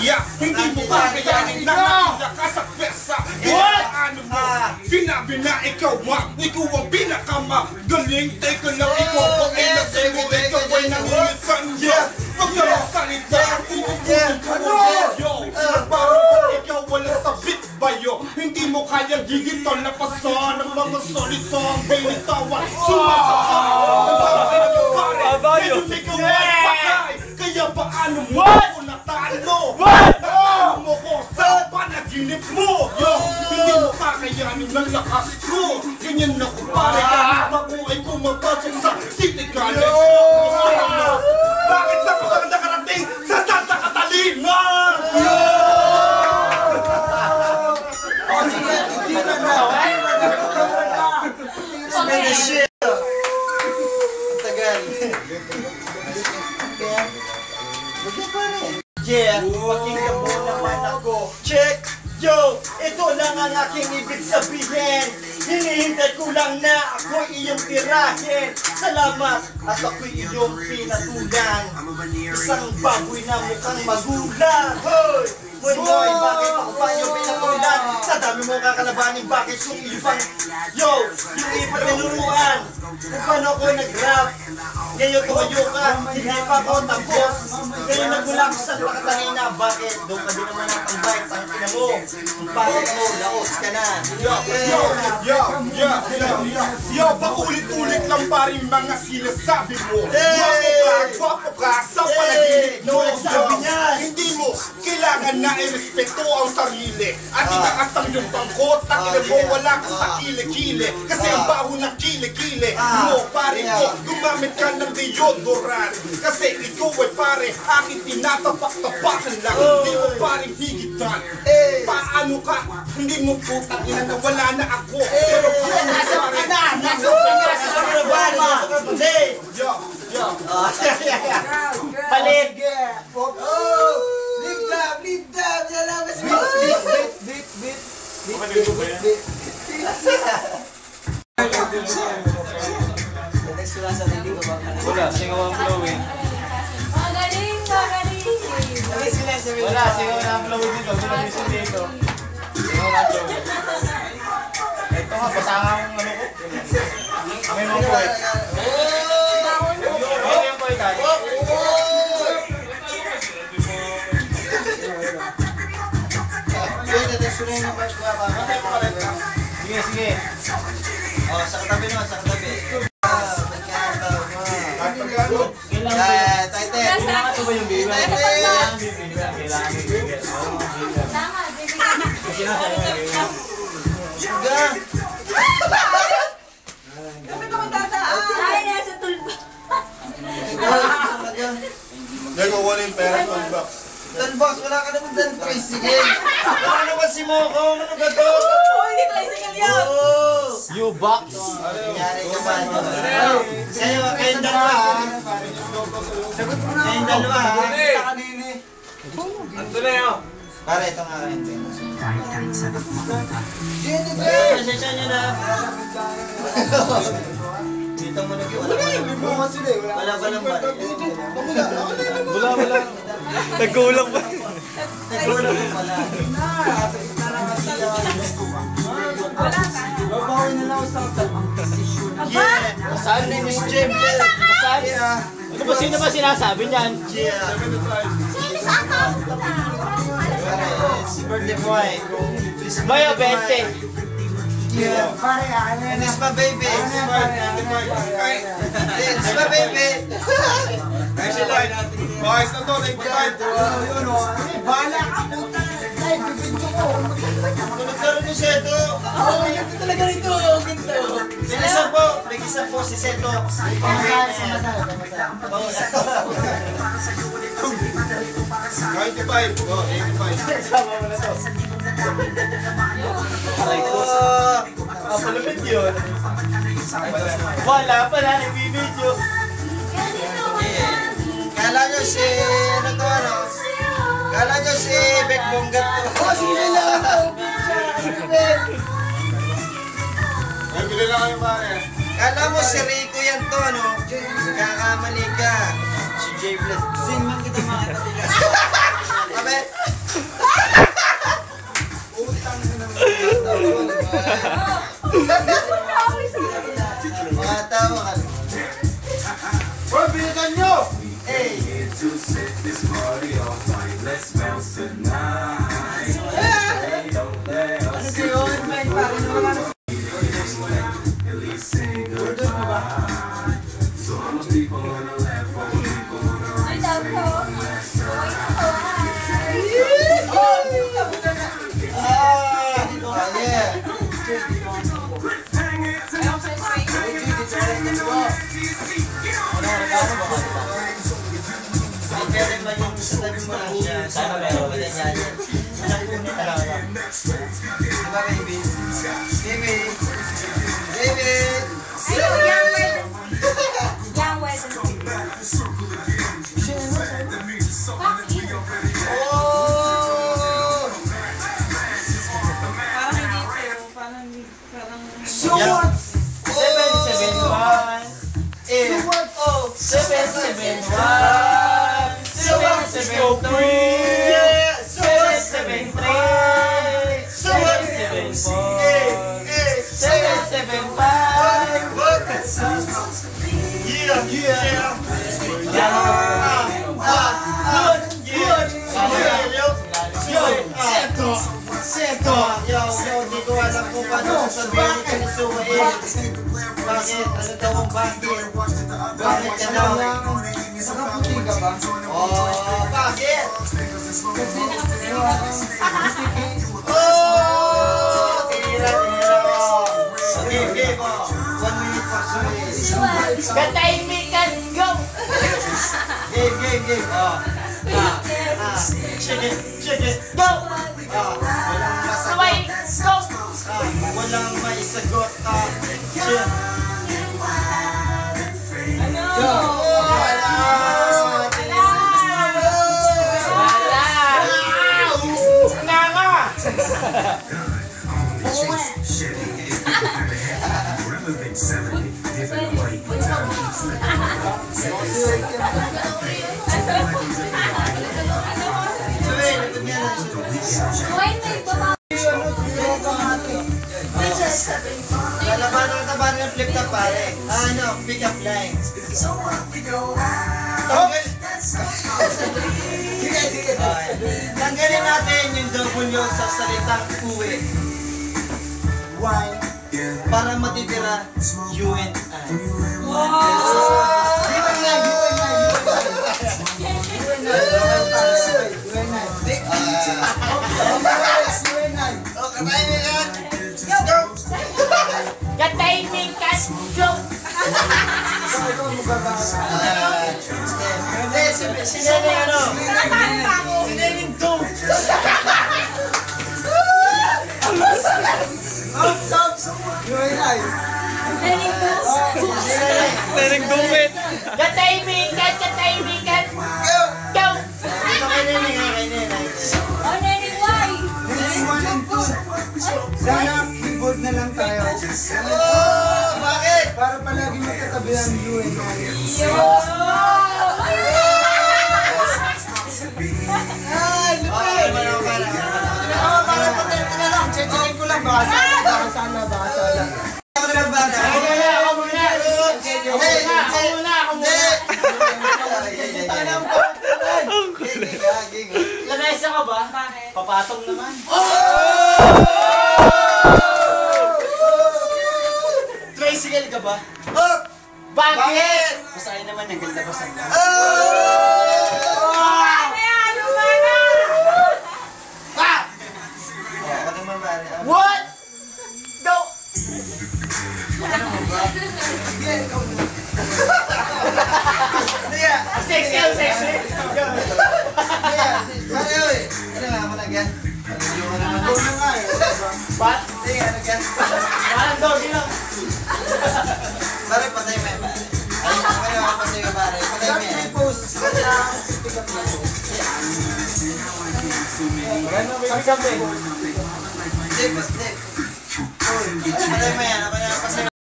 kaya, hindi mo kakayanin na nakita ka sa pesa. Kaya paano mo? Sinabi na ikaw ang pinakamagaling. Teka lang, ikaw ba ay nasunod? Ikaw ay nangingisan niya. Pag nakasalita, uubusin ka mo. Parang ikaw wala sabit bayo. Hindi mo kayang gigitan na pasan ng mga salitang binitawan. Sumasakay ng pare, medyo ikaw ay patay. Kaya paano mo ako natalo? Paano mo ko sa panaginip mo? Hindi mo kakayanin ng lakas ko. Ganyan na ko pare, kahit ako ay pumapasok sa City College. Bakit sa mga nakarating sa Santa Catalina? Sige, titinan na. Spend the shit. Ang tagal. Yeah, pakinggan mo naman ako. Check! Yo! Ito lang ang aking ibig sabihin. Hinihintay ko lang na ako iyong tirahin. Salamat at ako'y iyong pinatulan. Isang baboy na mukhang magulang. Hoy! Moy, bakit ako pa iyong pinatulan? Sa dami mo kakalabanin, bakit yung ibang yo, yung iba tinuruan? Kung paano ako nag-rap? Ngayon tumayo ka, hindi pa ako tapos. Ngayon nagmula ko sa Catalina, bakit? Doon ka din naman ang bike, ang ina mo. Bakit mo, laos ka na. Yo, paulit-ulit lang pa rin mga sinasabi mo. Gwapo ka sa panaginip mo. Hindi mo kailangan na i-respeto ang sarili. At itaas ang iyong bangkot, takina mo wala ka sa kile-kile. Kasi ang baho ng kile-kile mo, pare ko, gumamit ka ng deodorant. Kasi ikaw ay pare, aking tinatapak-tapakan lang. Hindi mo pare higitan. Paano ka? Hindi mo putang ina na wala na ako. Pero nasa ka na! Nasa ka na! Nasa ka na! Hindi! Palit! Leave them! Lalabas mo! Beat! Wala, singaw ang flowing. Magaling! Wala, singaw na ang flowing dito. Sinalisin dito. Singaw na ang flowing. Ito nga, pasangang ano ko. May mga poet. Ito yung poet tayo. Sige. Sa katabi naman, sa katabi. Tighten. Ito ba yung baby? Kailangan baby. Kailangan baby. Ay, nasa tulpa. nagawala yung pera ng box. Boss, wala ka naman dyan, tricycle. Wala naman si Moko, ano ka to? Hindi tricycle yan. U-box. Nangyari ka ba? Kayong dalawa. Kayong dalawa. Ando na yun. Pare, ito nga kayo. Pasensya nyo na. Dito mo nag-iwala. Wala ba lang ba? Wala. Nagkulang pa. Nagkulang pa pala. Babawin na lang sa yeah. Saan ni Miss Jim? Saan? Ano ba sino ba sinasabi niyan? Yeah. Sino sa account na? Si birthday boy. Bayo 20. Yeah. And this my baby. This my baby. Boys na to, nag-divide. Bahala ka puta. Ay, bibidyo ko. Tulad ni Seto. Oo, yan talaga rito. Nag-isa po si Seto. Pamasaya. 95. Oh, 85. Sama mo na to. Aray ko. Palapit yun. Wala pala, nagbibidyo. Kala nyo si, Kala nyo si Beck Bonggat to. Oh, sige lang ako. Bili lang kayo pare. Kala mo si Rico yan to, ano? Kakamali ka. Si Jay Bless. Sing man kita mga katigas. Sabi. Utang na naman. Mga tama ka. Hoy, bilisan nyo! Hey! Ano kayo? May parang naman. Ay, sabi ko. Sana meron ka din yan. Diba, baby? Baby! Baby! Young wedding. Young wedding. Oh! Parang hindi pero parang Suwat! 771 Suwat! Oh! 771 773 773 Seto! Yo, di ko alam kung paano sasabihin ka ni Suwail. Bakit? Ano daw ang bakit? Bakit ka daw? Nakaputi ka ba? Oh, bakit? Kasi oh! Tira! Okay, game mo. 1 minute for Suwail. Katahimikan, go! Game. Oh. Chicken. Go! Walang Suway, masagot. go! Walang may sagot. Chill. ano? Wait, may baba. Lalaban ng flip top pare. Ano, pick up line. Sige. Tanggalin natin yung W sa salitang uwi. Why? Para matitira you and I. Katahimikan, go! Sinene ano? Sinene do. Mereng dumit! Katahimikan, go! Ito kay Nene. Oh, Neneng, why? Sana keyboard na lang tayo. Oh, bakit? Para palagi magkatabi ang you and I. Para tinanong, check ko lang. Baka sana. Ako naman ba? Ako muna! Lamesa ka ba? Bakit? Papatong naman. Tricycle ka ba? Bakit? Basahin naman yung ganda basan ka. Ako naman ba? What? Go! Sexy! Pare, oy! Ano nga ako nagyan? Ikaw na nga eh. What? Hindi nga nagyan. Parang doggy lang. Pare, patay mo yan, pare. Ay, patay mo pare. Patay mo Sabi yan. may post. Kaya pick up na po. Ano ba yung gabi? Hindi. Patay mo yan. Ako